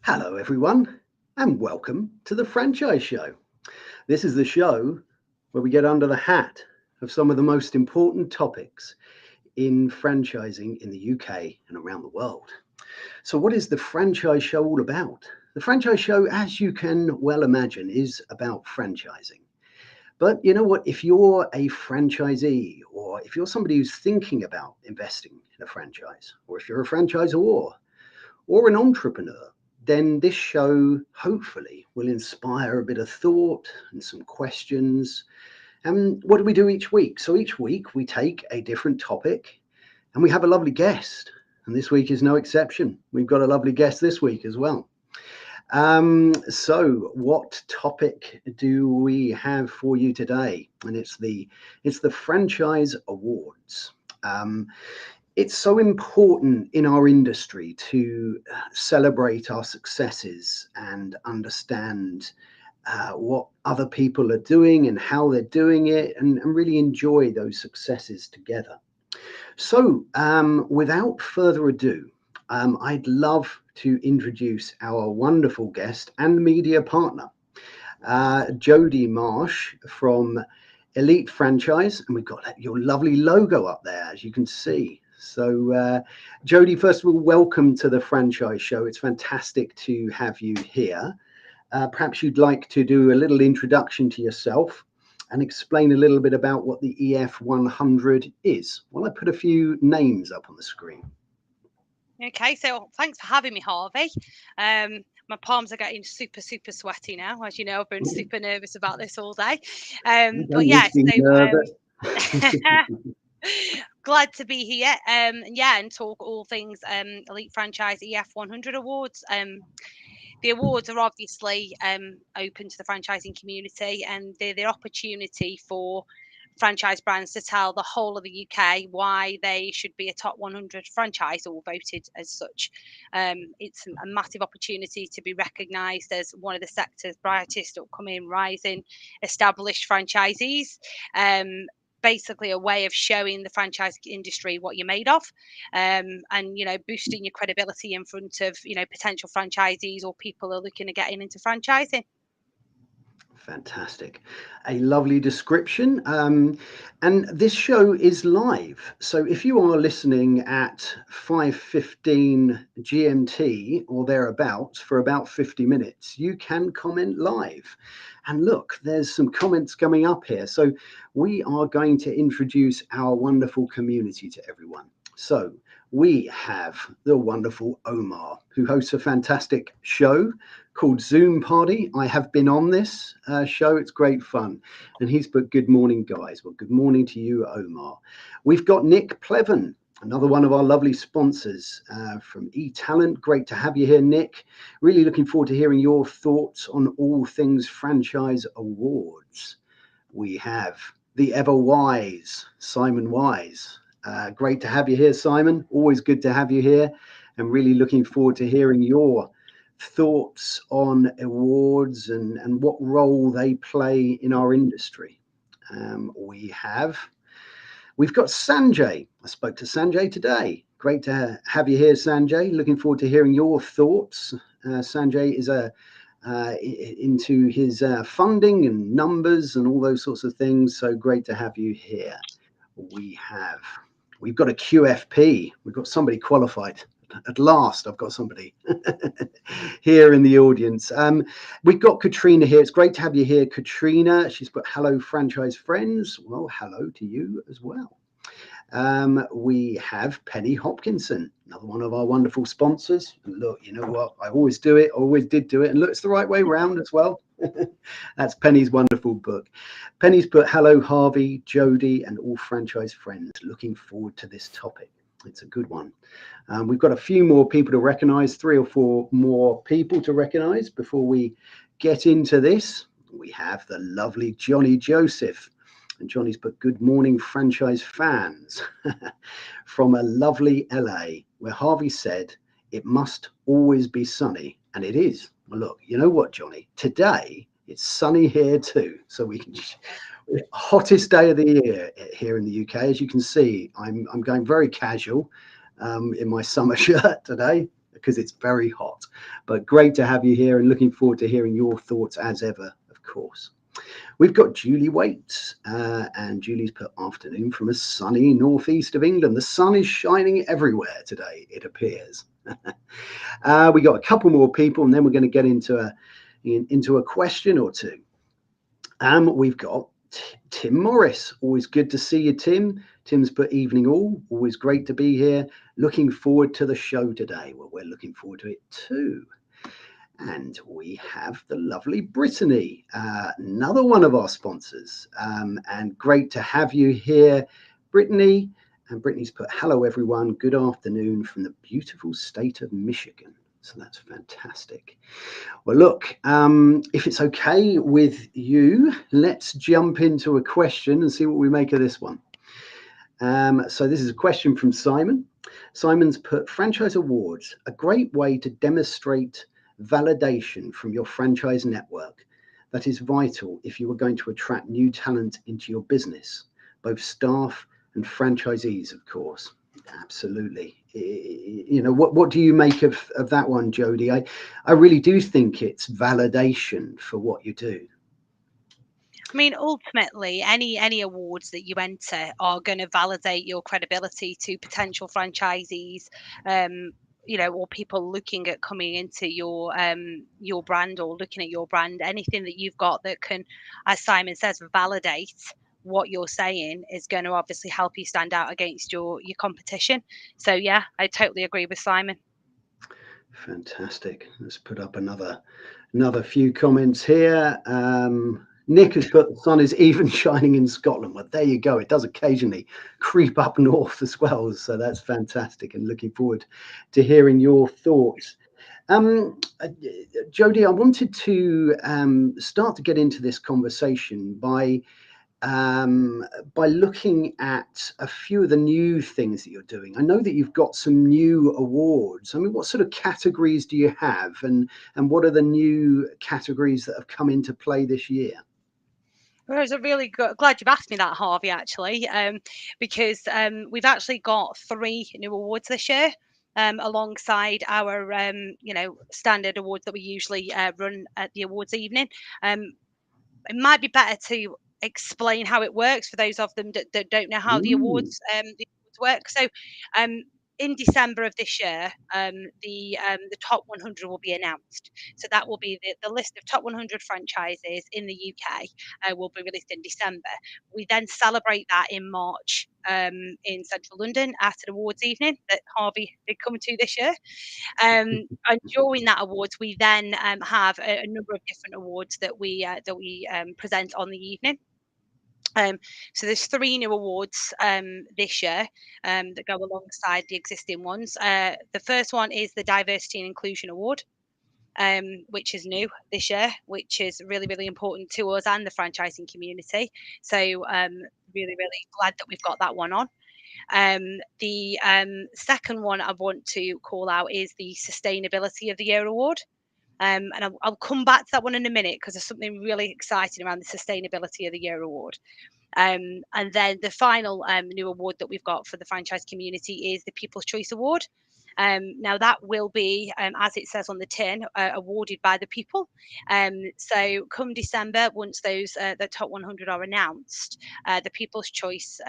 Hello, everyone, and welcome to the Franchise Show. This is the show where we get under the hat of some of the most important topics in franchising in the UK and around the world. So, what is the Franchise Show all about? The Franchise Show, as you can well imagine, is about franchising. But you know what? If you're a franchisee, or if you're somebody who's thinking about investing in a franchise, or if you're a franchisor, or an entrepreneur, then this show hopefully will inspire a bit of thought and some questions. And what do we do each week? So each week we take a different topic and we have a lovely guest. And this week is no exception. We've got a lovely guest this week as well. So what topic do we have for you today? And it's the Franchise Awards. It's so important in our industry to celebrate our successes and understand what other people are doing and how they're doing it, and really enjoy those successes together. So without further ado, I'd love to introduce our wonderful guest and media partner, Jodie Marsh from Elite Franchise. And we've got your lovely logo up there, as you can see. So, Jodie, first of all, welcome to the Franchise Show. It's fantastic to have you here. Perhaps you'd like to do a little introduction to yourself and explain a little bit about what the EF100 is. Well, I put a few names up on the screen. Okay, so thanks for having me, Harvey. My palms are getting super sweaty now. As you know, I've been super nervous about this all day. But yeah, glad to be here. And talk all things Elite Franchise EF100 Awards. The awards are obviously open to the franchising community, and they're the opportunity for franchise brands to tell the whole of the UK why they should be a top 100 franchise or voted as such. It's a massive opportunity to be recognised as one of the sector's brightest upcoming rising established franchisees. Basically a way of showing the franchise industry what you're made of, and boosting your credibility in front of potential franchisees or people who are looking at getting into franchising. Fantastic. A lovely description. And this show is live. So if you are listening at 5:15 GMT or thereabouts for about 50 minutes, you can comment live. And look, there's some comments coming up here. So we are going to introduce our wonderful community to everyone. So we have the wonderful Omar, who hosts a fantastic show called Zoom Party. I have been on this show. It's great fun. And he's put, good morning, guys. Well, good morning to you, Omar. We've got Nick Plevan, another one of our lovely sponsors from eTalent. Great to have you here, Nick. Really looking forward to hearing your thoughts on all things Franchise Awards. We have the ever wise Simon Wise. Great to have you here, Simon. Always good to have you here, and really looking forward to hearing your thoughts on awards and what role they play in our industry. We've got Sanjay. I spoke to Sanjay today. Great to have you here, Sanjay. Looking forward to hearing your thoughts. Sanjay is into his funding and numbers and all those sorts of things. So great to have you here. We've got a QFP. We've got somebody qualified. At last, I've got somebody here in the audience. We've got Katrina here. It's great to have you here, Katrina. She's put, hello, franchise friends. Well, hello to you as well. We have Penny Hopkinson, another one of our wonderful sponsors. And look, you know what? I always do it. I always did do it. And look, it's the right way round as well. That's Penny's wonderful book. Penny's put, hello, Harvey, Jodie, and all franchise friends. Looking forward to this topic. It's a good one. We've got a few more people to recognize, 3 or 4 more people to recognize before we get into this. We have the lovely Johnny Joseph. And Johnny's put, good morning, franchise fans, from a lovely LA, where Harvey said it must always be sunny. And it is. Well, look, you know what, Johnny? Today, it's sunny here too. So we can... Hottest day of the year here in the UK. As you can see, I'm going very casual in my summer shirt today, because it's very hot. But great to have you here and looking forward to hearing your thoughts as ever, of course. We've got Julie Waits, and Julie's put afternoon from a sunny northeast of England. The sun is shining everywhere today, it appears. We got a couple more people, and then we're going to get into a question or two. We've got Tim Morris. Always good to see you, Tim. Tim's put evening all. Always great to be here. Looking forward to the show today. Well, we're looking forward to it too. And we have the lovely Brittany, another one of our sponsors. And great to have you here, Brittany. And Brittany's put, hello, everyone. Good afternoon from the beautiful state of Michigan. So that's fantastic. Well, look, if it's okay with you, let's jump into a question and see what we make of this one. So this is a question from Simon. Simon's put, franchise awards, a great way to demonstrate validation from your franchise network that is vital if you are going to attract new talent into your business, both staff and franchisees, of course. Absolutely. You know, what do you make of that one, Jodie? I really do think it's validation for what you do. I mean, ultimately, any awards that you enter are going to validate your credibility to potential franchisees, or people looking at coming into your brand or looking at your brand. Anything that you've got that can, as Simon says, validate what you're saying is going to obviously help you stand out against your competition. So yeah, I totally agree with Simon. Fantastic. Let's put up another few comments here. Nick has put, the sun is even shining in Scotland. Well, there you go. It does occasionally creep up north as well. So that's fantastic, and looking forward to hearing your thoughts. Jodie, I wanted to start to get into this conversation by looking at a few of the new things that you're doing. I know that you've got some new awards. I mean, what sort of categories do you have, and what are the new categories that have come into play this year? Well, it's a really good, glad you've asked me that, Harvey, actually, because we've actually got 3 new awards this year, alongside our, standard awards that we usually run at the awards evening. It might be better to explain how it works for those of them that don't know how the awards work. So, in December of this year, the top 100 will be announced. So that will be the list of top 100 franchises in the UK will be released in December. We then celebrate that in March in central London at an awards evening that Harvey did come to this year. And during that awards, we then have a number of different awards that we present on the evening. So there's 3 new awards this year that go alongside the existing ones. The first one is the Diversity and Inclusion Award, which is new this year, which is really, really important to us and the franchising community. So really, really glad that we've got that one on. The second one I want to call out is the Sustainability of the Year Award. And I'll come back to that one in a minute because there's something really exciting around the Sustainability of the Year Award. And then the final new award that we've got for the franchise community is the People's Choice Award. Now that will be, as it says on the tin, awarded by the people. So come December, once those the top 100 are announced, the People's Choice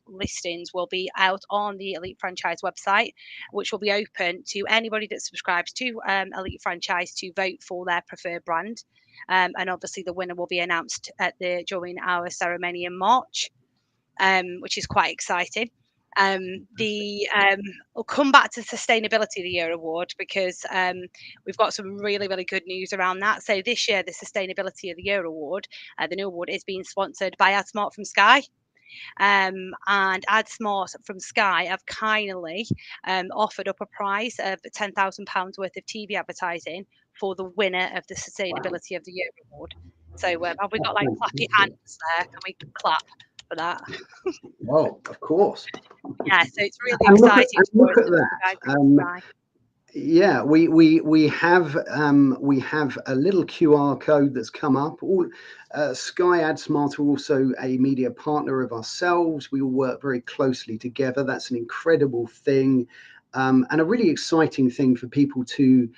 listings will be out on the Elite Franchise website, which will be open to anybody that subscribes to Elite Franchise to vote for their preferred brand. And obviously the winner will be announced during our ceremony in March, which is quite exciting. We'll come back to Sustainability of the Year Award because we've got some really, really good news around that. So this year, the Sustainability of the Year Award, the new award, is being sponsored by AdSmart from Sky. And AdSmart from Sky have kindly offered up a prize of £10,000 worth of TV advertising for the winner of the Sustainability of the Year Award. So have we got like clappy hands there? Can we clap for that? Oh, of course. Yeah, so it's really exciting. Look at that. Yeah, we have a little QR code that's come up. Sky AdSmart are also a media partner of ourselves. We all work very closely together. That's an incredible thing. and a really exciting thing for people to,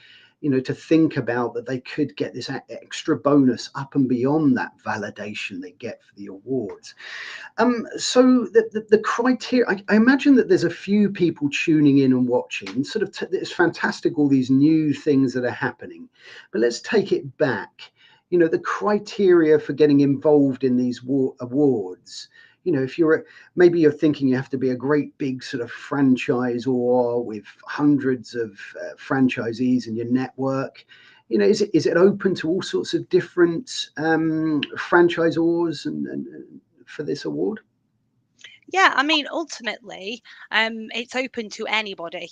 to think about, that they could get this extra bonus up and beyond that validation they get for the awards. So the criteria, I imagine that there's a few people tuning in and watching, and sort of it's fantastic, all these new things that are happening. But let's take it back. The criteria for getting involved in these awards. If maybe you're thinking you have to be a great big sort of franchisor with hundreds of franchisees in your network. Is it open to all sorts of different franchisors and for this award? Yeah, I mean, ultimately, it's open to anybody,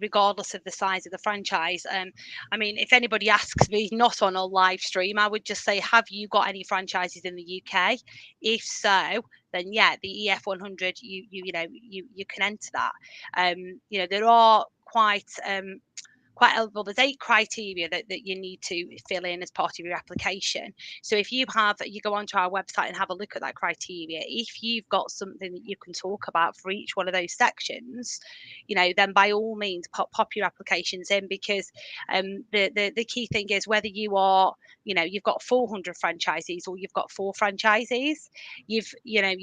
regardless of the size of the franchise. I mean, if anybody asks me, not on a live stream, I would just say, have you got any franchises in the UK? If so, then yeah, the EF 100, you can enter that. There are well, there's 8 criteria that you need to fill in as part of your application. So if you go onto our website and have a look at that criteria, if you've got something that you can talk about for each one of those sections, then by all means pop your applications in, because the key thing is whether you've got 400 franchisees or you've got 4 franchisees, you've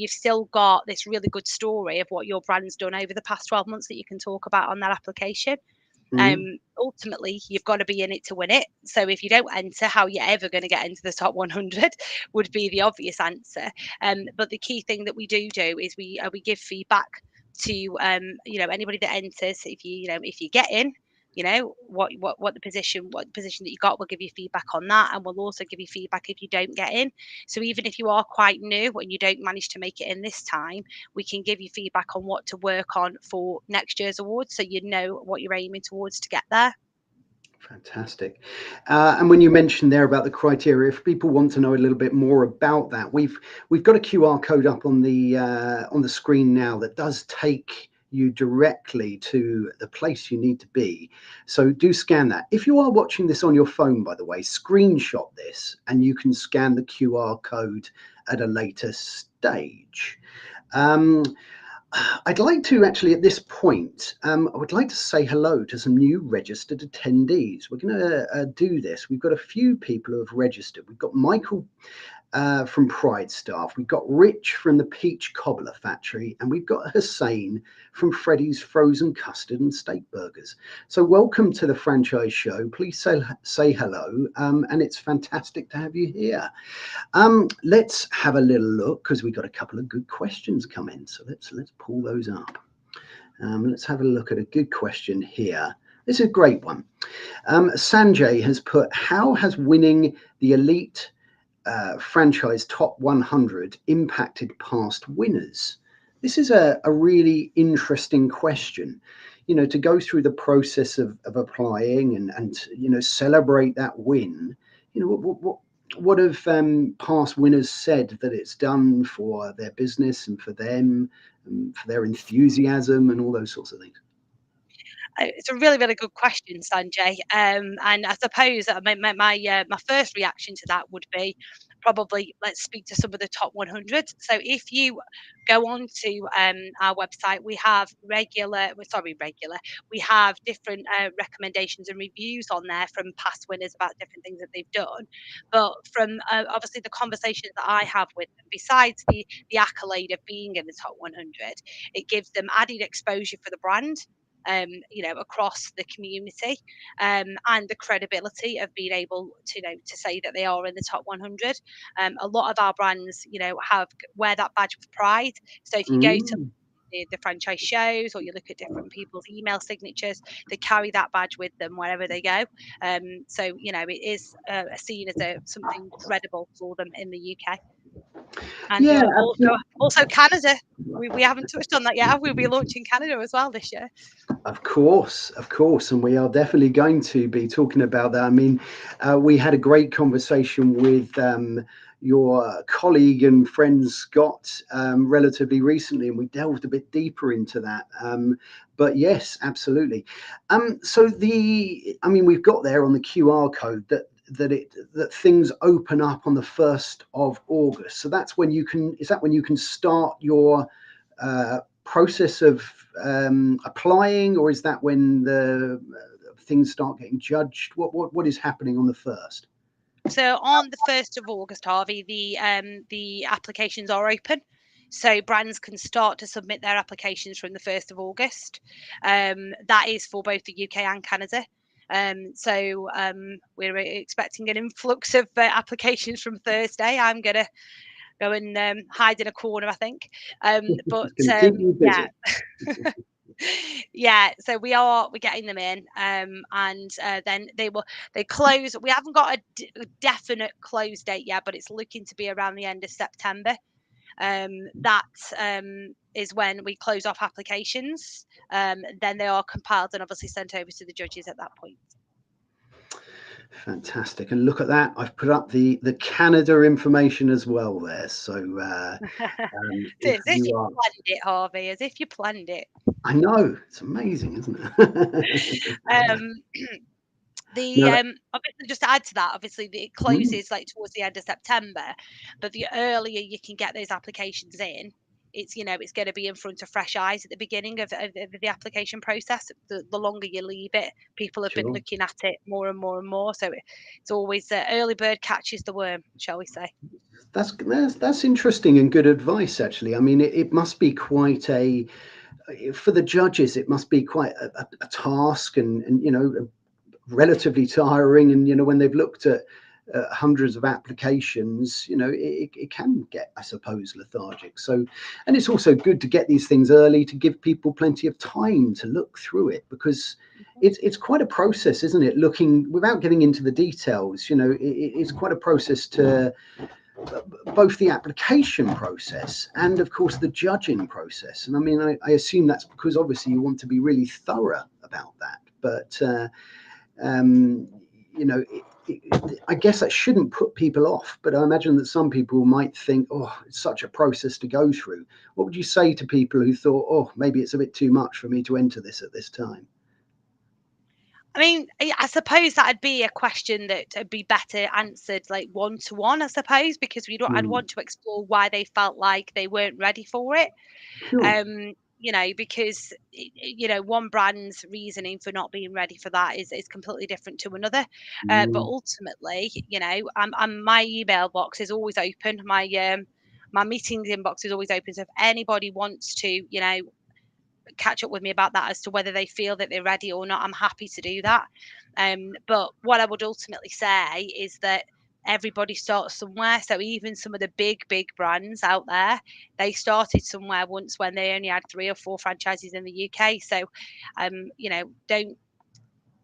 still got this really good story of what your brand's done over the past 12 months that you can talk about on that application. Ultimately, you've got to be in it to win it. So if you don't enter, how you're ever going to get into the top 100 would be the obvious answer. But the key thing that we do is we give feedback to anybody that enters. If you get in, what the position that you got, we'll give you feedback on that, and we'll also give you feedback if you don't get in. So even if you are quite new and you don't manage to make it in this time, we can give you feedback on what to work on for next year's awards, so you know what you're aiming towards to get there. Fantastic. And when you mentioned there about the criteria, if people want to know a little bit more about that, we've got a QR code up on the screen now that does take you directly to the place you need to be. So do scan that. If you are watching this on your phone, by the way, screenshot this and you can scan the QR code at a later stage. I'd like to actually, at this point, I would like to say hello to some new registered attendees. We're going to do this. We've got a few people who have registered. We've got Michael from Pride Staff. We've got Rich from the Peach Cobbler Factory, and we've got Hussein from Freddy's Frozen Custard and Steak Burgers. So welcome to the Franchise Show. Please say hello, and it's fantastic to have you here. Let's have a little look, because we've got a couple of good questions come in. So let's pull those up. Let's have a look at a good question here. This is a great one. Sanjay has put, how has winning the Elite Franchise Top 100 impacted past winners? This is a really interesting question. To go through the process of applying and celebrate that win. What have past winners said that it's done for their business and for them, and for their enthusiasm and all those sorts of things? It's a really, really good question, Sanjay. And I suppose my first reaction to that would be probably, let's speak to some of the top 100. So if you go on to our website, we have we have different recommendations and reviews on there from past winners about different things that they've done. But from obviously the conversations that I have with them, besides the accolade of being in the top 100, it gives them added exposure for the brand, across the community, and the credibility of being able to say that they are in the top 100. A lot of our brands, wear that badge with pride. So if you go to the franchise shows, or you look at different people's email signatures, they carry that badge with them wherever they go. So it is seen as something credible for them in the UK. And Yeah, also Canada. We haven't touched on that yet. We'll be launching Canada as well this year. Of course, and we are definitely going to be talking about that. I mean, we had a great conversation with your colleague and friend Scott relatively recently, and we delved a bit deeper into that. But yes, absolutely. So we've got there on the QR code that things open up on the 1st of August. So that's when you can. Is that when you can start your process of applying, or is that when the things start getting judged? What is happening on the 1st? So on the 1st of August, Harvey, the applications are open. So brands can start to submit their applications from the 1st of August. That is for both the UK and Canada. So we're expecting an influx of applications from Thursday. I'm going to go and hide in a corner, I think. But Keep you busy. yeah. Yeah, so we're getting them in, and then they close. We haven't got a definite close date yet, but it's looking to be around the end of September. That is when we close off applications. Then they are compiled and obviously sent over to the judges at that point. Fantastic. And look at that, I've put up the Canada information as well there. So As if you planned it, Harvey, as if you planned it. I know, it's amazing, isn't it? Obviously, just to add to that, obviously it closes like towards the end of September, but the earlier you can get those applications in, it's going to be in front of fresh eyes at the beginning of the application process. The longer you leave it, people have been looking at it more and more and more. So it's always early bird catches the worm, shall we say? That's interesting and good advice, actually. I mean, it must be quite for the judges, it must be quite a task, and relatively tiring. And when they've looked at hundreds of applications, it can get, I suppose, lethargic. So, and it's also good to get these things early to give people plenty of time to look through it, because it's quite a process, isn't it? Looking, without getting into the details, it's quite a process to both the application process and, of course, the judging process. And I mean, I assume that's because obviously you want to be really thorough about that. But I guess that shouldn't put people off. But I imagine that some people might think, oh, it's such a process to go through. What would you say to people who thought, oh, maybe it's a bit too much for me to enter this at this time? I mean, I suppose that'd be a question that would be better answered like one-to-one, I suppose, because I'd want to explore why they felt like they weren't ready for it. Sure. Because one brand's reasoning for not being ready for that is completely different to another. But ultimately, my email box is always open. My meetings inbox is always open. So if anybody wants to, catch up with me about that as to whether they feel that they're ready or not, I'm happy to do that. But what I would ultimately say is that everybody starts somewhere. So even some of the big brands out there, they started somewhere once when they only had 3 or 4 franchises in the UK. So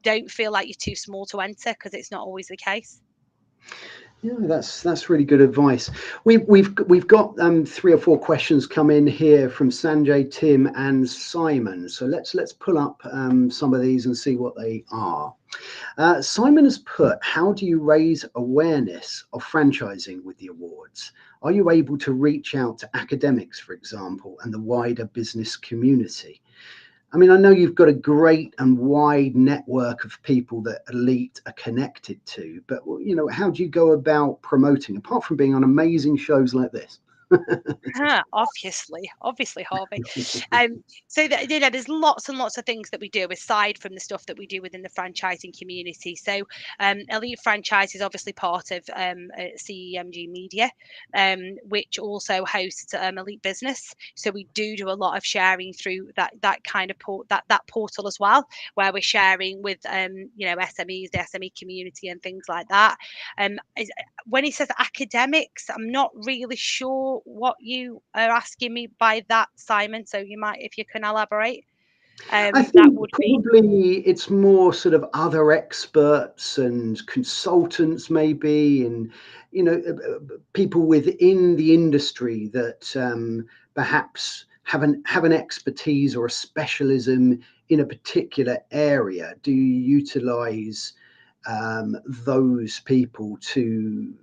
don't feel like you're too small to enter, because it's not always the case. Yeah, that's really good advice. We've got 3 or 4 questions come in here from Sanjay, Tim, and Simon. So let's pull up some of these and see what they are. Simon has put, how do you raise awareness of franchising with the awards? Are you able to reach out to academics, for example, and the wider business community? I mean, I know you've got a great and wide network of people that Elite are connected to, but how do you go about promoting, apart from being on amazing shows like this? Obviously, Harvey. So there's lots and lots of things that we do aside from the stuff that we do within the franchising community. So Elite Franchise is obviously part of CEMG Media, which also hosts Elite Business. So we do a lot of sharing through that kind of that portal as well, where we're sharing with SMEs, the SME community, and things like that. When he says academics, I'm not really sure what you are asking me by that, Simon. So you might, if you can elaborate. I think That would probably it's more sort of other experts and consultants, maybe, and people within the industry that perhaps have an expertise or a specialism in a particular area. Do you utilize those people to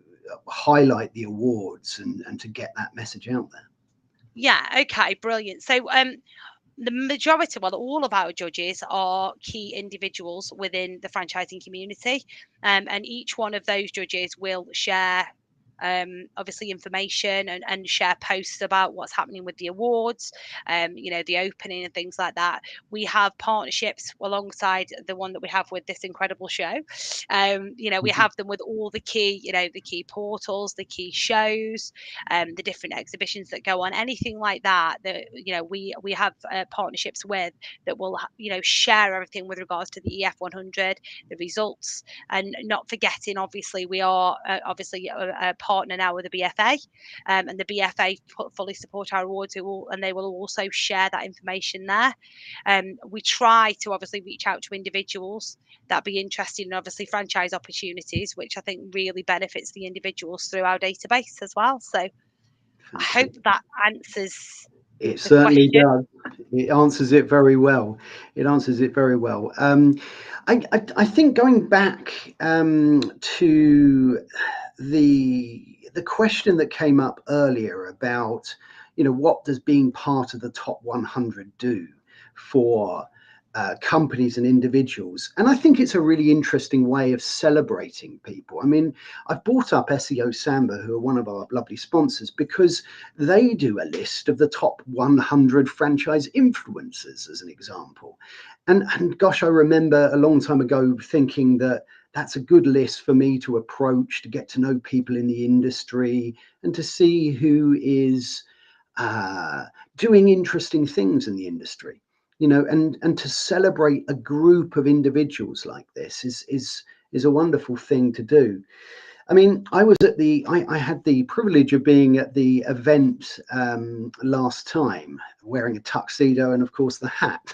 highlight the awards and to get that message out there? Yeah. Okay. Brilliant. So the majority, well, all of our judges are key individuals within the franchising community, and each one of those judges will share obviously information and share posts about what's happening with the awards, the opening and things like that. We have partnerships alongside the one that we have with this incredible show. We have them with all the key portals, the key shows, the different exhibitions that go on, anything like that we have partnerships with that will share everything with regards to the EF 100, the results, and not forgetting, obviously, we are a partner now with the BFA, and the BFA fully support our awards, and they will also share that information there. We try to obviously reach out to individuals that be interested in obviously franchise opportunities, which I think really benefits the individuals through our database as well. So I hope that answers it the certainly question. does. It answers it very well. It answers it very well. I think going back to the question that came up earlier about, what does being part of the top 100 do for companies and individuals? And I think it's a really interesting way of celebrating people. I mean, I've brought up SEO Samba, who are one of our lovely sponsors, because they do a list of the top 100 franchise influencers, as an example. And gosh, I remember a long time ago thinking that that's a good list for me to approach, to get to know people in the industry and to see who is doing interesting things in the industry. And to celebrate a group of individuals like this is a wonderful thing to do. I mean, I had the privilege of being at the event last time, wearing a tuxedo and of course the hat.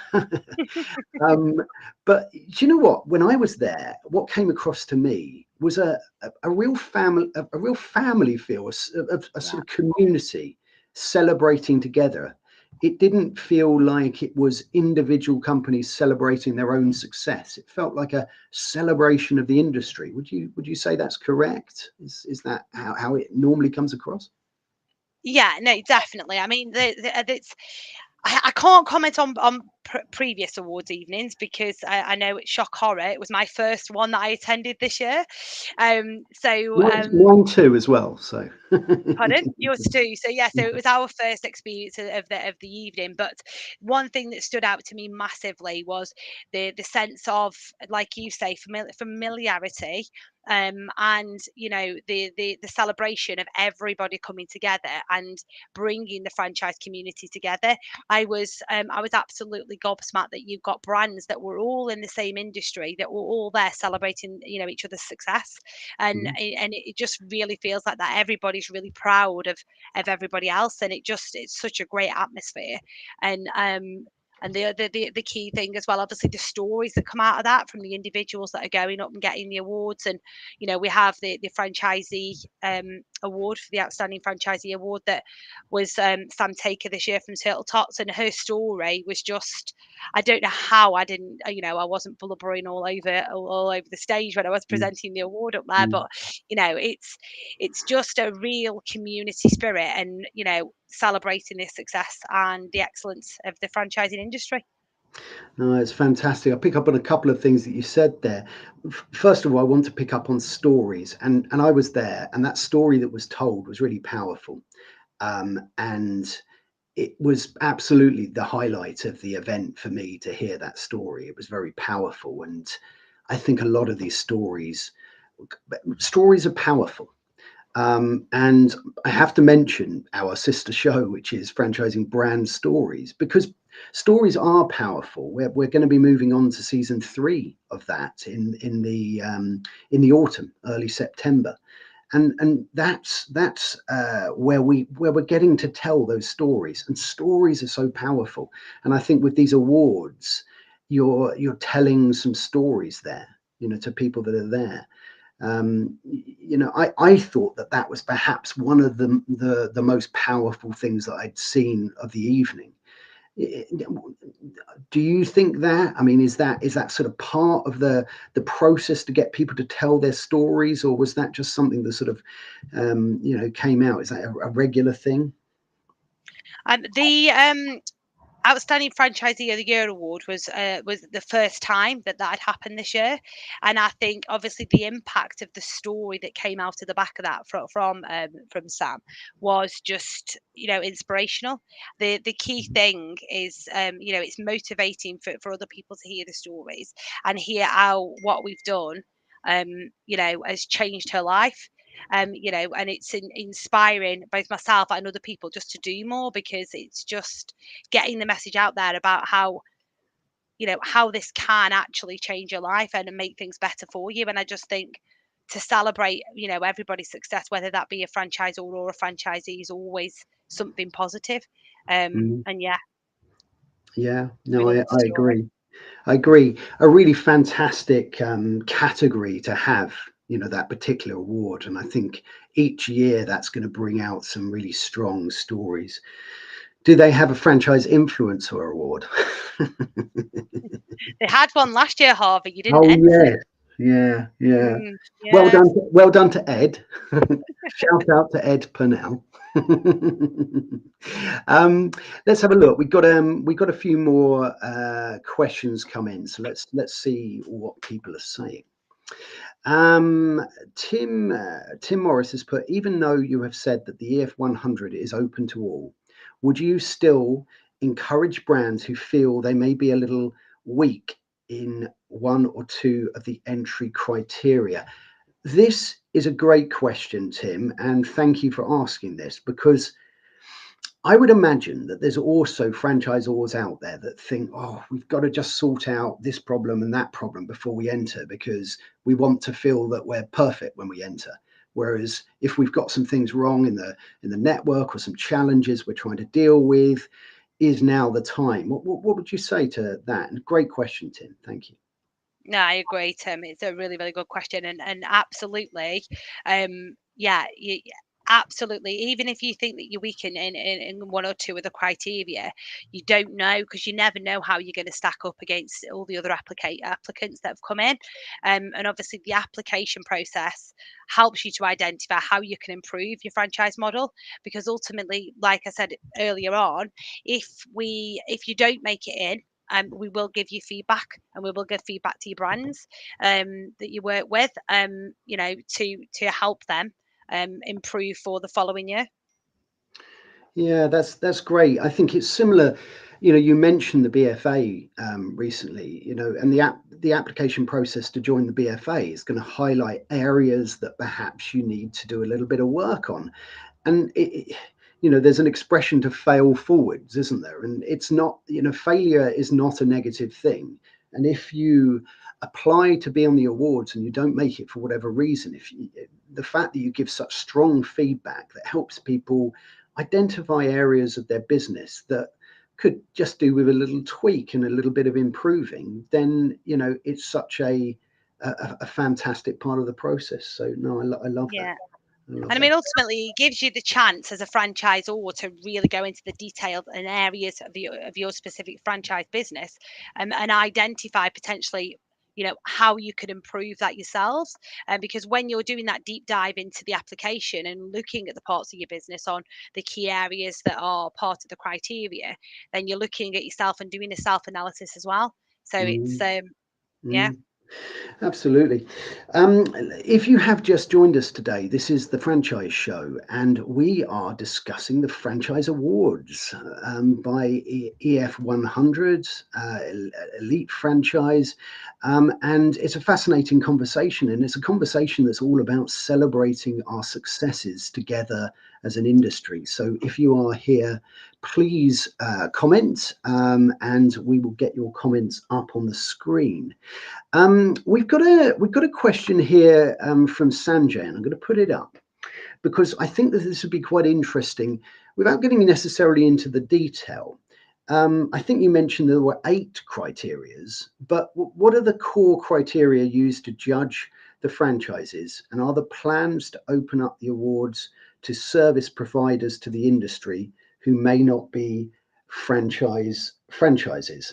But do you know what? When I was there, what came across to me was a real family feel, a sort of community celebrating together. It didn't feel like it was individual companies celebrating their own success. It felt like a celebration of the industry. Would you say that's correct? Is that how it normally comes across? Yeah, no, definitely. I mean, it's I can't comment on previous awards evenings because I know it's shock horror. It was my first one that I attended this year. Mine too as well. So Pardon? Yours too. So yeah, so it was our first experience of the evening. But one thing that stood out to me massively was the sense of, like you say, familiarity, and the celebration of everybody coming together and bringing the franchise community together. I was absolutely gobsmacked that you've got brands that were all in the same industry that were all there celebrating each other's success, and it just really feels like that everybody's really proud of everybody else, and it's such a great atmosphere. And the key thing as well, obviously, the stories that come out of that from the individuals that are going up and getting the awards. And we have the franchisee award for the outstanding franchisee award that was Sam Taker this year from Turtle Tots, and her story was just, I don't know how I didn't, I wasn't blubbering all over the stage when I was presenting the award up there. But it's just a real community spirit, and celebrating the success and the excellence of the franchising industry. No, it's fantastic. I'll pick up on a couple of things that you said there. First of all, I want to pick up on stories, and I was there, and that story that was told was really powerful, and it was absolutely the highlight of the event for me to hear that story. It was very powerful, and I think a lot of these stories are powerful. And I have to mention our sister show, which is Franchising Brand Stories, because stories are powerful. We're going to be moving on to season 3 of that in the autumn, early September, and that's where we're getting to tell those stories, and stories are so powerful. And I think with these awards, you're telling some stories there, to people that are there. I thought that was perhaps one of the most powerful things that I'd seen of the evening. Do you think that? I mean, is that sort of part of the process to get people to tell their stories, or was that just something that sort of came out? Is that a regular thing? Outstanding Franchisee of the Year award was the first time that had happened this year, and I think obviously the impact of the story that came out of the back of that from Sam was just inspirational. The key thing is it's motivating for other people to hear the stories and hear how what we've done has changed her life. And it's inspiring both myself and other people just to do more, because it's just getting the message out there about how how this can actually change your life and make things better for you. And I just think to celebrate everybody's success, whether that be a franchisor or a franchisee, is always something positive. And Yeah, no, really I, love the I story. agree. I agree. A really fantastic category to have, that particular award. And I think each year that's going to bring out some really strong stories. Do they have a franchise influencer award? They had one last year, Harvey. You didn't Oh enter. yeah, yeah. Well Yeah. done, well done to Ed. Shout out to Ed Purnell. Let's have a look. We've got a few more questions come in, so let's see what people are saying. Tim Morris has put, even though you have said that the EF 100 is open to all, would you still encourage brands who feel they may be a little weak in one or two of the entry criteria? This is a great question, Tim, and thank you for asking this, because I would imagine that there's also franchisors out there that think, oh, we've got to just sort out this problem and that problem before we enter, because we want to feel that we're perfect when we enter. Whereas if we've got some things wrong in the network or some challenges we're trying to deal with, is now the time? What would you say to that? And great question, Tim. Thank you. No, I agree, Tim. It's a really, really good question, and absolutely, yeah, absolutely. Even if you think that you're weak in one or two of the criteria, you don't know, because you never know how you're going to stack up against all the other applicants that have come in. And obviously, the application process helps you to identify how you can improve your franchise model, because ultimately, like I said earlier on, if you don't make it in, we will give you feedback, and we will give feedback to your brands that you work with, to help them improve for the following year. Yeah, that's great. I think it's similar. You mentioned the BFA recently. And the application process to join the BFA is going to highlight areas that perhaps you need to do a little bit of work on. And there's an expression to fail forwards, isn't there? And it's not, failure is not a negative thing. And if you apply to be on the awards and you don't make it for whatever reason, the fact that you give such strong feedback that helps people identify areas of their business that could just do with a little tweak and a little bit of improving, then it's such a fantastic part of the process. So no, I love that. Yeah. I love And I that. mean, ultimately, it gives you the chance as a franchisor to really go into the details and areas of your specific franchise business, and identify potentially, how you could improve that yourselves. And because when you're doing that deep dive into the application and looking at the parts of your business on the key areas that are part of the criteria, then you're looking at yourself and doing a self-analysis as well. So it's Mm, yeah. mm. Absolutely. If you have just joined us today, this is the Franchise Show, and we are discussing the Franchise Awards by EF 100, Elite Franchise. And it's a fascinating conversation, and it's a conversation that's all about celebrating our successes together as an industry. So if you are here, please comment, and we will get your comments up on the screen. We've got a question here from Sanjay, and I'm going to put it up because I think that this would be quite interesting without getting necessarily into the detail. I think you mentioned there were 8 criterias, but what are the core criteria used to judge the franchises? And are there plans to open up the awards to service providers to the industry who may not be franchises?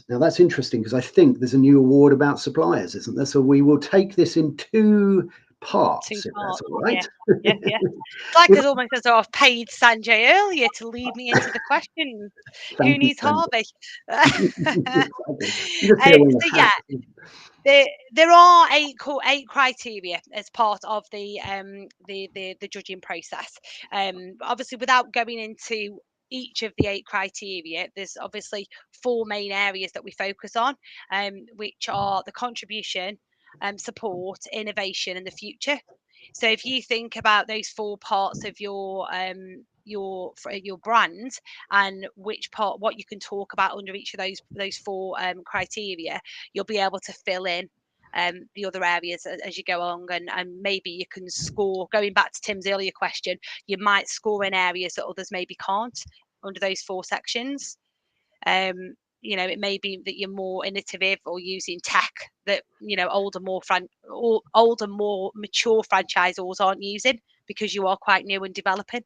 Now that's interesting because I think there's a new award about suppliers, isn't there? So we will take this in 2 parts, Two if that's parts. all Yeah. right. Yeah. Yeah. It's like Well, there's almost a sort of paid Sanjay earlier to lead me into the questions. Who thank you, needs Sandy. Harvey? Exactly. You just feel in the So hat. yeah, there are eight criteria as part of the judging process. Obviously, without going into each of the eight criteria, there's obviously four main areas that we focus on, which are the contribution, support, innovation, and the future. So if you think about those four parts of your brand and which part, what you can talk about under each of those four criteria, you'll be able to fill in the other areas as you go along, and maybe you can score. Going back to Tim's earlier question, you might score in areas that others maybe can't under those four sections. It may be that you're more innovative or using tech that older, more mature franchisors aren't using because you are quite new and developing.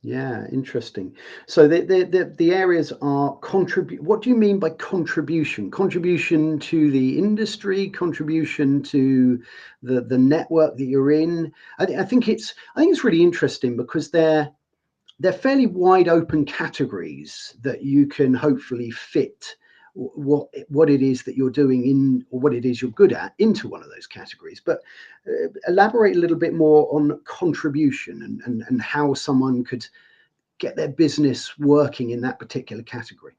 Yeah, interesting. So the areas are contribute. What do you mean by contribution? Contribution to the industry, contribution to the network that you're in. I think it's really interesting because they're fairly wide open categories that you can hopefully fit what it is that you're doing in, or what it is you're good at, into one of those categories. But elaborate a little bit more on contribution and how someone could get their business working in that particular category.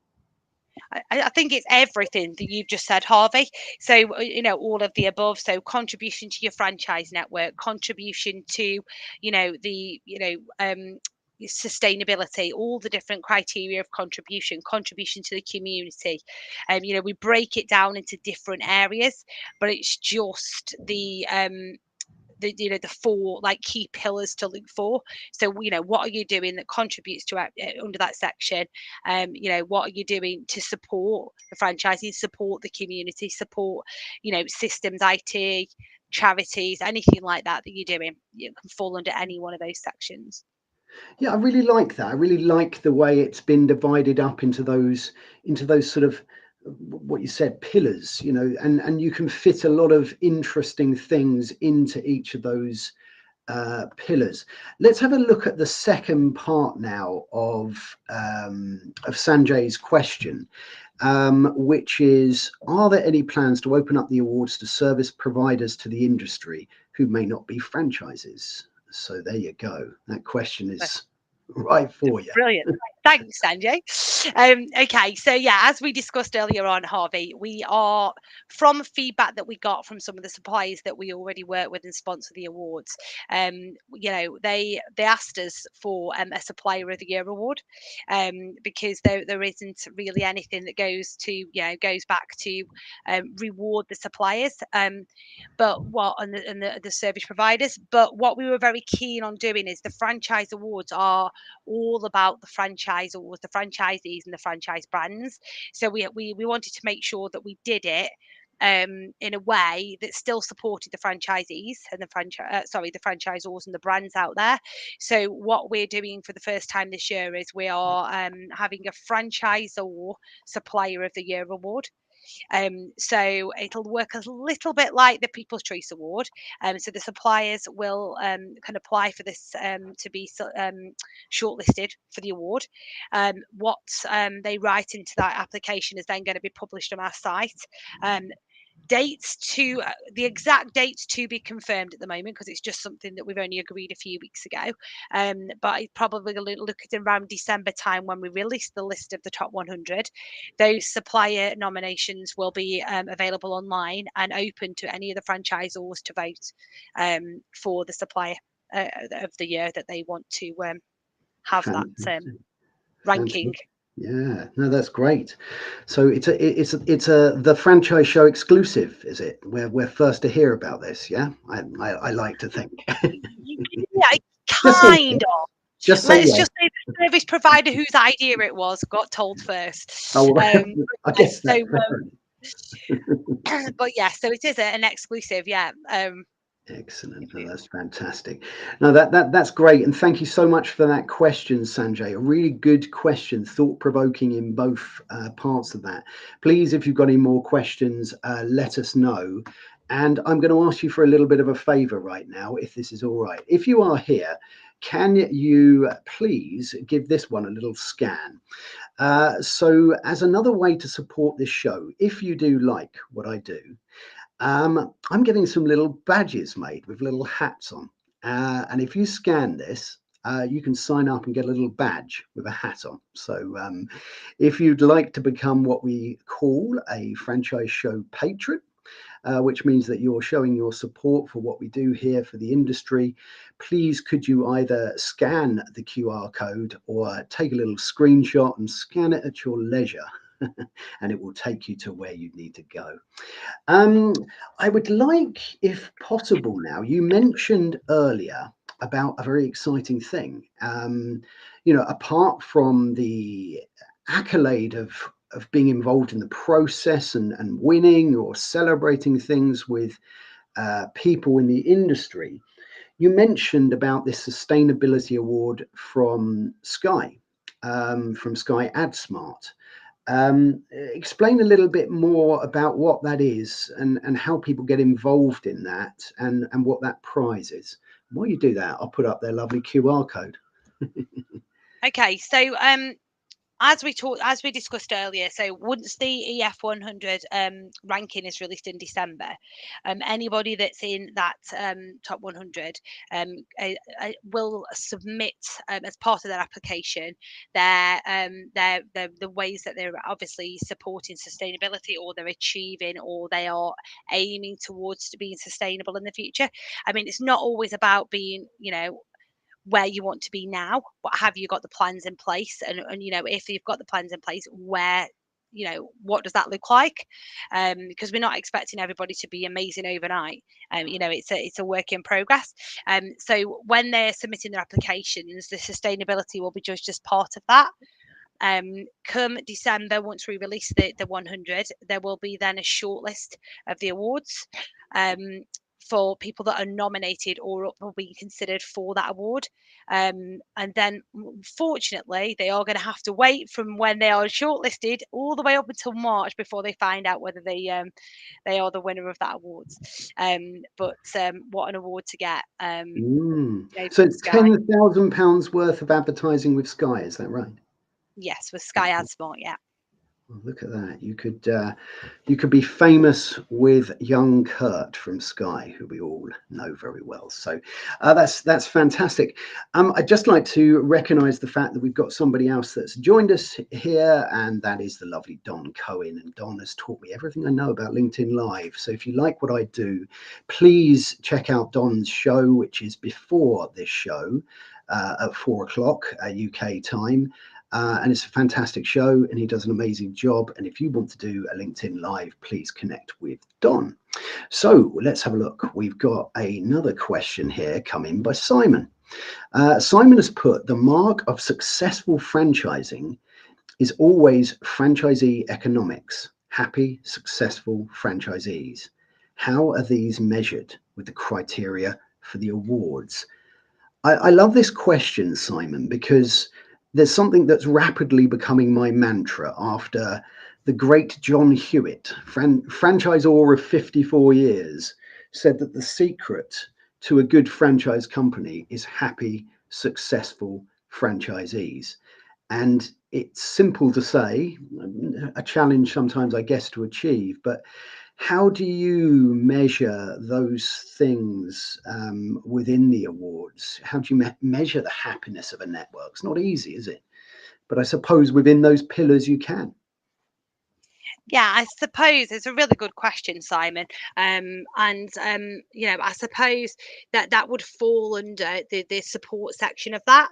I think it's everything that you've just said, Harvey. So, all of the above. So, contribution to your franchise network, contribution to, sustainability, all the different criteria of contribution to the community. We break it down into different areas, but it's just the four key pillars to look for. So what are you doing that contributes to under that section? What are you doing to support the franchisees, support the community, support systems, IT, charities, anything like that you're doing? You can fall under any one of those sections. Yeah, I really like that. I really like the way it's been divided up into those sort of, what you said, pillars, and you can fit a lot of interesting things into each of those pillars. Let's have a look at the second part now of Sanjay's question, which is, are there any plans to open up the awards to service providers to the industry who may not be franchises? So there you go. That question is right for you. Brilliant. Thanks, Sanjay. Okay, so yeah, as we discussed earlier on, Harvey, we are, from feedback that we got from some of the suppliers that we already work with and sponsor the awards. They asked us for a Supplier of the Year award, because there isn't really anything that goes back to reward the suppliers, but what and the service providers. But what we were very keen on doing is the franchise awards are all about the franchisors, the franchisees, and the franchise brands. So we wanted to make sure that we did it in a way that still supported the franchisees and the franchisors and the brands out there. So what we're doing for the first time this year is we are having a Franchisor Supplier of the Year award. So it'll work a little bit like the People's Choice Award. So the suppliers will can apply for this to be shortlisted for the award. What they write into that application is then going to be published on our site. The exact dates to be confirmed at the moment, because it's just something that we've only agreed a few weeks ago. But probably look at around December time when we release the list of the top 100. Those supplier nominations will be available online and open to any of the franchisors to vote for the supplier of the year that they want to have that ranking. Yeah, no, that's great. So it's a the franchise show exclusive, is it? We're first to hear about this. Yeah, I like to think. Yeah, Just say kind of. just say Let's yes. just say the service provider whose idea it was got told first. Oh, I guess So, that. but yeah, so it is an exclusive. Yeah. Excellent. No, that's fantastic. No, that's great, and thank you so much for that question, Sanjay. A really good question, thought-provoking in both parts of that. Please, if you've got any more questions, let us know. And I'm going to ask you for a little bit of a favor right now, if this is all right. If you are here, can you please give this one a little scan? So, as another way to support this show, if you do like what I do, I'm getting some little badges made with little hats on. And if you scan this, you can sign up and get a little badge with a hat on. So if you'd like to become what we call a franchise show patron, which means that you're showing your support for what we do here for the industry, please could you either scan the QR code or take a little screenshot and scan it at your leisure. And it will take you to where you need to go. Um, I would like, if possible now, you mentioned earlier about a very exciting thing. Apart from the accolade of being involved in the process and winning or celebrating things with people in the industry, you mentioned about this sustainability award from Sky AdSmart. Explain a little bit more about what that is and how people get involved in that and what that prize is. While you do that, I'll put up their lovely QR code. Okay, so as we discussed earlier, so once the EF 100 ranking is released in December, anybody that's in that top 100 will submit as part of their application the ways that they're obviously supporting sustainability, or they're achieving, or they are aiming towards to being sustainable in the future. I mean, it's not always about being, where you want to be now, but have you got the plans in place? And if you've got the plans in place, where, what does that look like? Because we're not expecting everybody to be amazing overnight. It's a work in progress. So when they're submitting their applications, the sustainability will be judged as part of that. Come December, once we release the 100, there will be then a shortlist of the awards for people that are nominated or will be considered for that award. And then, fortunately, they are going to have to wait from when they are shortlisted all the way up until March before they find out whether they are the winner of that award. But what an award to get! So From Sky. £10,000 worth of advertising with Sky, is that right? Yes, with Sky AdSmart, yeah. Oh, look at that! You could be famous with young Kurt from Sky, who we all know very well. So that's fantastic. I'd just like to recognise the fact that we've got somebody else that's joined us here, and that is the lovely Don Cohen. And Don has taught me everything I know about LinkedIn Live. So if you like what I do, please check out Don's show, which is before this show at 4 o'clock UK time. And it's a fantastic show, and he does an amazing job. And if you want to do a LinkedIn Live, please connect with Don. So let's have a look. We've got another question here coming by Simon. Simon has put, the mark of successful franchising is always franchisee economics. Happy, successful franchisees. How are these measured with the criteria for the awards? I love this question, Simon, because there's something that's rapidly becoming my mantra after the great John Hewitt, franchisor of 54 years, said that the secret to a good franchise company is happy, successful franchisees. And it's simple to say, a challenge sometimes, I guess, to achieve, but how do you measure those things within the awards? How do you measure the happiness of a network? It's not easy, is it? But I suppose within those pillars you can. Yeah, I suppose it's a really good question, Simon. I suppose that would fall under the support section of that.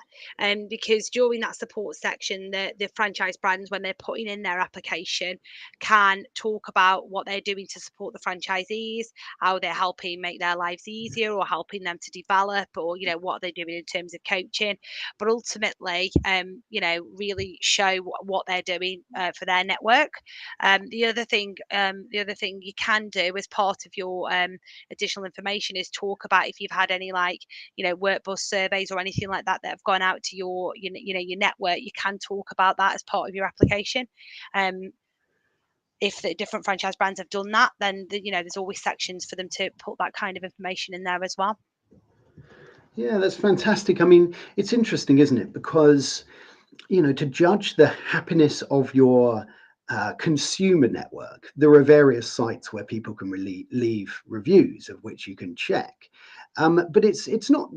Because during that support section, the franchise brands, when they're putting in their application, can talk about what they're doing to support the franchisees, how they're helping make their lives easier, or helping them to develop, or what they're doing in terms of coaching. But ultimately, really show what they're doing for their network. The other thing you can do as part of your additional information is talk about if you've had any, like, work bus surveys or anything like that have gone out to your your network. You can talk about that as part of your application. If the different franchise brands have done that, then there's always sections for them to put that kind of information in there as well. Yeah, that's fantastic. I mean, it's interesting, isn't it? Because, to judge the happiness of your consumer network, there are various sites where people can leave reviews, of which you can check. But it's not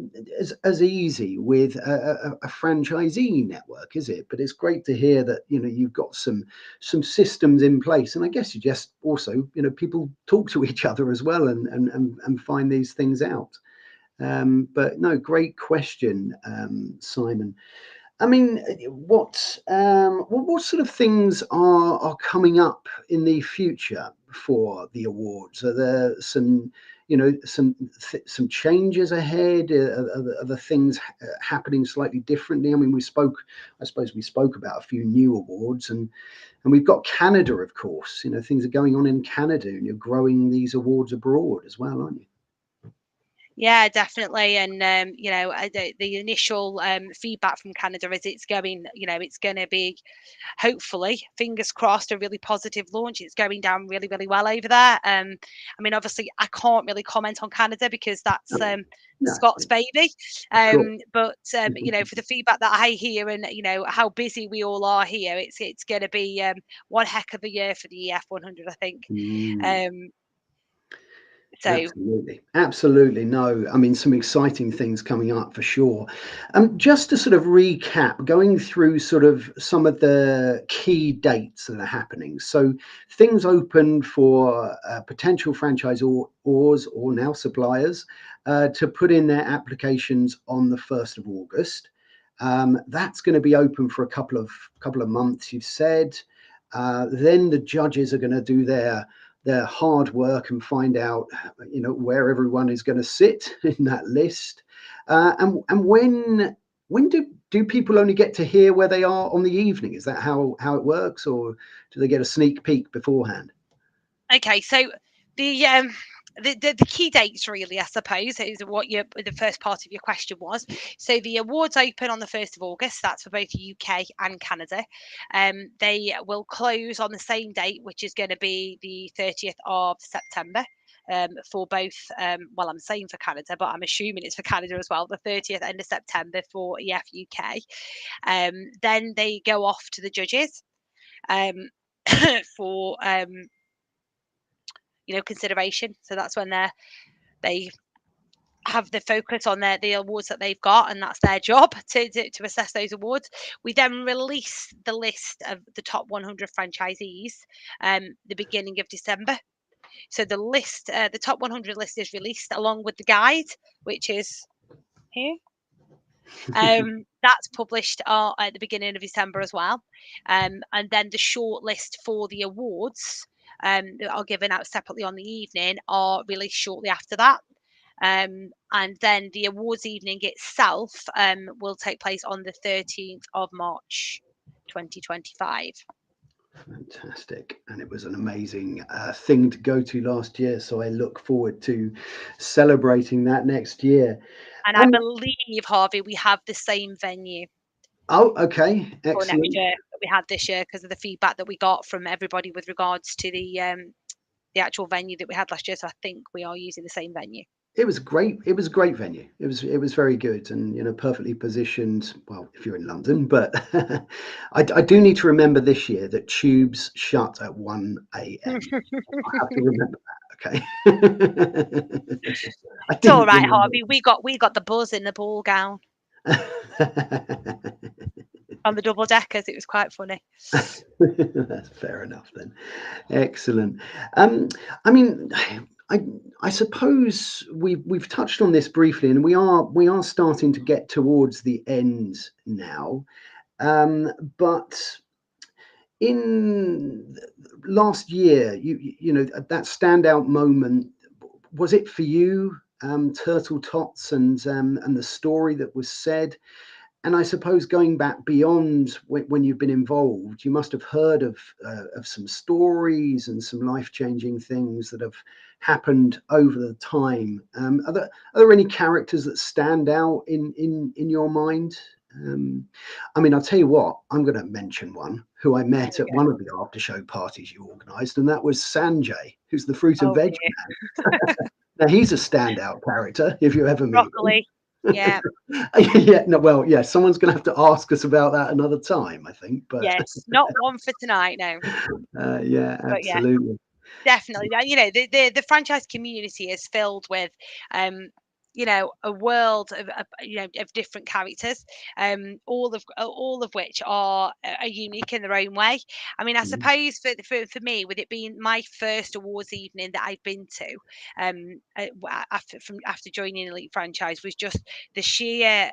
as easy with a franchisee network, is it? But it's great to hear that you've got some systems in place, and I guess you just also people talk to each other as well and find these things out. But no, great question, Simon. I mean, what sort of things are coming up in the future for the awards? Are there some changes ahead? Are the things happening slightly differently? I mean, I suppose we spoke about a few new awards, and we've got Canada, of course. Things are going on in Canada, and you're growing these awards abroad as well, aren't you? Yeah, definitely. And the initial feedback from Canada is it's going to be, hopefully, fingers crossed, a really positive launch. It's going down really, really well over there. I mean, obviously, I can't really comment on Canada because that's No, Scott's baby. of course. But for the feedback that I hear, and how busy we all are here, it's going to be one heck of a year for the EF 100, I think. Mm. So Absolutely. No, I mean, some exciting things coming up for sure. Just to sort of recap, going through sort of some of the key dates that are happening. So things open for potential franchisors or now suppliers to put in their applications on the 1st of August. That's going to be open for a couple of months, you've said. Then the judges are going to do their hard work and find out where everyone is going to sit in that list, and when do people only get to hear where they are on the evening? Is that how it works, or do they get a sneak peek beforehand? okay, so the key dates, really, I suppose, is what the first part of your question was. So the awards open on the 1st of August. That's for both UK and Canada. They will close on the same date, which is going to be the 30th of September. For both, well, I'm saying for Canada, but I'm assuming it's for Canada as well, the 30th end of September for EF UK. Then they go off to the judges for consideration. So that's when they have the focus on the awards that they've got, and that's their job to assess those awards. We then release the list of the top 100 franchisees the beginning of December. So the top 100 list is released along with the guide, which is here. That's published at the beginning of December as well. And then the short list for the awards that are given out separately on the evening are released shortly after that. And then the awards evening itself will take place on the 13th of March 2025. Fantastic. And it was an amazing thing to go to last year, so I look forward to celebrating that next year. And I believe, Harvey, we have the same venue Oh, okay, for next excellent. year that we had this year, because of the feedback that we got from everybody with regards to the actual venue that we had last year. So I think we are using the same venue. It was great. It was a great venue. It was very good, and perfectly positioned. Well, if you're in London, but I do need to remember this year that tubes shut at 1 a.m. I have to remember that. Okay. I It's all didn't right, remember. Harvey. We got the buzz in the ball gown on the double deckers. It was quite funny. That's fair enough then. Excellent. I mean, I suppose we've touched on this briefly, and we are starting to get towards the end now. But in last year, that standout moment, was it for you, Turtle Tots and the story that was said? And I suppose going back beyond when you've been involved, you must have heard of some stories and some life-changing things that have happened over the time. Are there any characters that stand out in your mind? I mean, I'll tell you what, I'm going to mention one who I met at one of the after show parties you organised, and that was Sanjay, who's the fruit and Oh veg dear. man. Now, he's a standout character if you ever meet him. Broccoli. Yeah. Yeah, no, well, yeah, someone's going to have to ask us about that another time, I think. But Yes. Not one for tonight, no. yeah, But yeah, absolutely. definitely. You know, the franchise community is filled with, you know, a world of you know, of different characters, all of which are unique in their own way. I mean, I Mm, suppose for me, with it being my first awards evening that I've been to, after joining Elite Franchise, was just the sheer,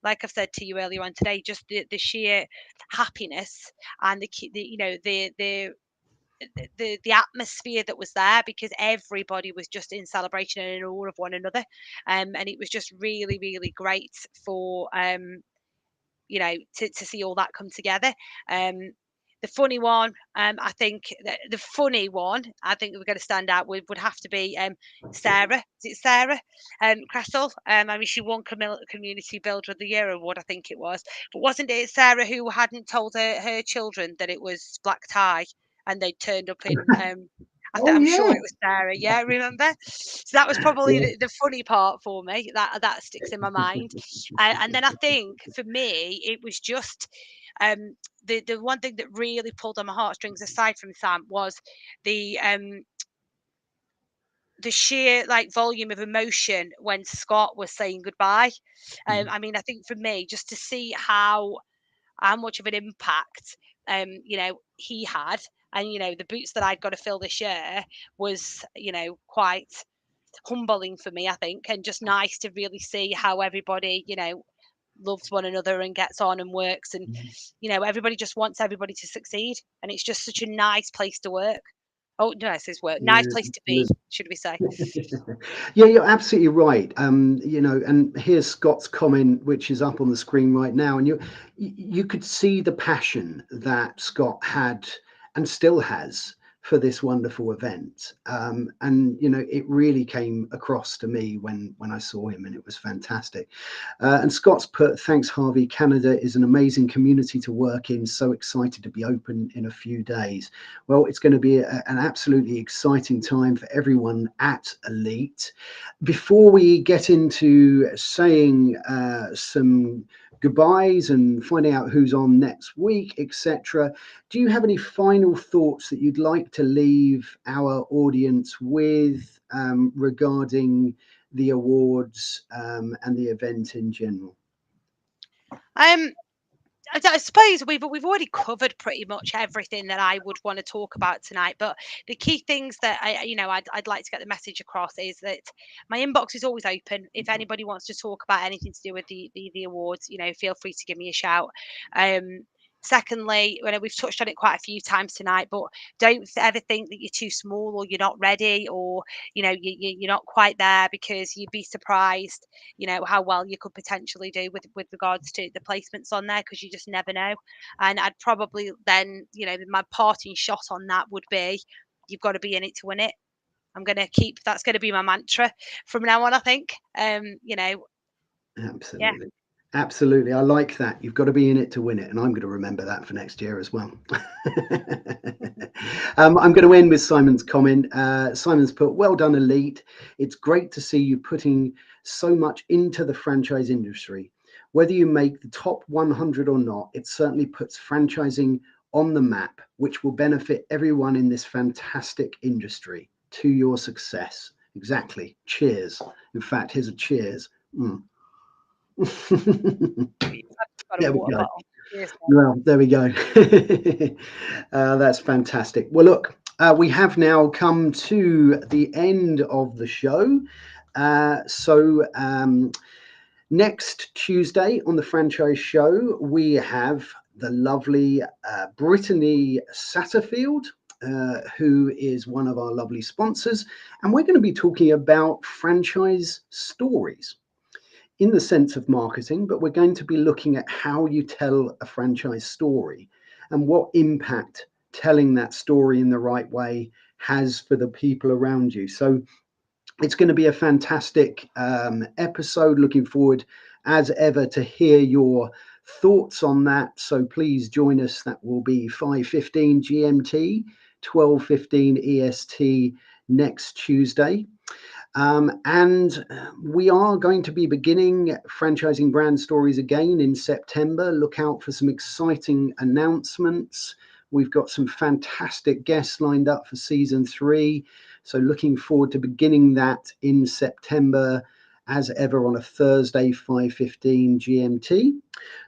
like I've said to you earlier on today, just the sheer happiness and the you know the atmosphere that was there, because everybody was just in celebration and in awe of one another, and it was just really great for you know, to see all that come together. um the funny one, I think the funny one I think we're going to stand out with would have to be Sarah. Is it Sarah Cressel? I mean, she won Community Builder of the Year award, I think it was. But wasn't it Sarah who hadn't told her children that it was black tie, and they turned up in oh I'm yeah, sure it was Sarah. Yeah, remember? So that was probably yeah. the funny part for me. That sticks in my mind. And then I think for me, it was just um, the one thing that really pulled on my heartstrings, aside from Sam, was the um, the sheer like volume of emotion when Scott was saying goodbye. Mm, I mean, I think for me, just to see how much of an impact you know, he had, and you know, the boots that I'd got to fill this year was, you know, quite humbling for me, I think, and just nice to really see how everybody, you know, loves one another and gets on and works, and mm. you know, everybody just wants everybody to succeed, and it's just such a nice place to work. Oh no, it says work. Nice Yeah, place to be, absolutely. should we say? Yeah, you're absolutely right. You know, and here's Scott's comment, which is up on the screen right now, and you could see the passion that Scott had and still has for this wonderful event. And you know, it really came across to me when I saw him, and it was fantastic. And Scott's put, thanks, Harvey. Canada is an amazing community to work in. So excited to be open in a few days. Well, it's going to be an absolutely exciting time for everyone at Elite. Before we get into saying some goodbyes and finding out who's on next week, etc., do you have any final thoughts that you'd like to leave our audience with regarding the awards and the event in general? um I suppose we've already covered pretty much everything that I would want to talk about tonight. But the key things that you know, I'd like to get the message across is that my inbox is always open. If anybody wants to talk about anything to do with the awards, you know, feel free to give me a shout. Um, Secondly, you know, we've touched on it quite a few times tonight, but don't ever think that you're too small or you're not ready, or you know, you're not quite there, because you'd be surprised, you know, how well you could potentially do with regards to the placements on there, because you just never know. And I'd probably then, you know, my parting shot on that would be, you've got to be in it to win it. I'm going to keep that's going to be my mantra from now on, I think. You know, yeah. Absolutely. Absolutely. I like that. You've got to be in it to win it. And I'm going to remember that for next year as well. I'm going to end with Simon's comment. Simon's put, well done, Elite. It's great to see you putting so much into the franchise industry. Whether you make the top 100 or not, it certainly puts franchising on the map, which will benefit everyone in this fantastic industry. To your success. Exactly. Cheers. In fact, here's a cheers. Mm. I've got a There we water go. bottle. Cheers, mate. Well, there we go. That's fantastic. Well, look, we have now come to the end of the show. So next Tuesday on the Franchise Show, we have the lovely Brittany Satterfield, who is one of our lovely sponsors. And we're going to be talking about franchise stories. in the sense of marketing, but we're going to be looking at how you tell a franchise story and what impact telling that story in the right way has for the people around you. So it's going to be a fantastic episode. Looking forward as ever to hear your thoughts on that. So please join us. That will be 5:15 GMT, 12:15 EST next Tuesday. And we are going to be beginning franchising brand stories again in September. Look out for some exciting announcements. We've got some fantastic guests lined up for season 3. So looking forward to beginning that in September, as ever on a Thursday, 5:15 GMT.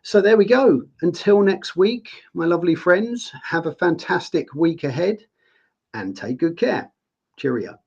So there we go. Until next week, my lovely friends, have a fantastic week ahead and take good care. Cheerio.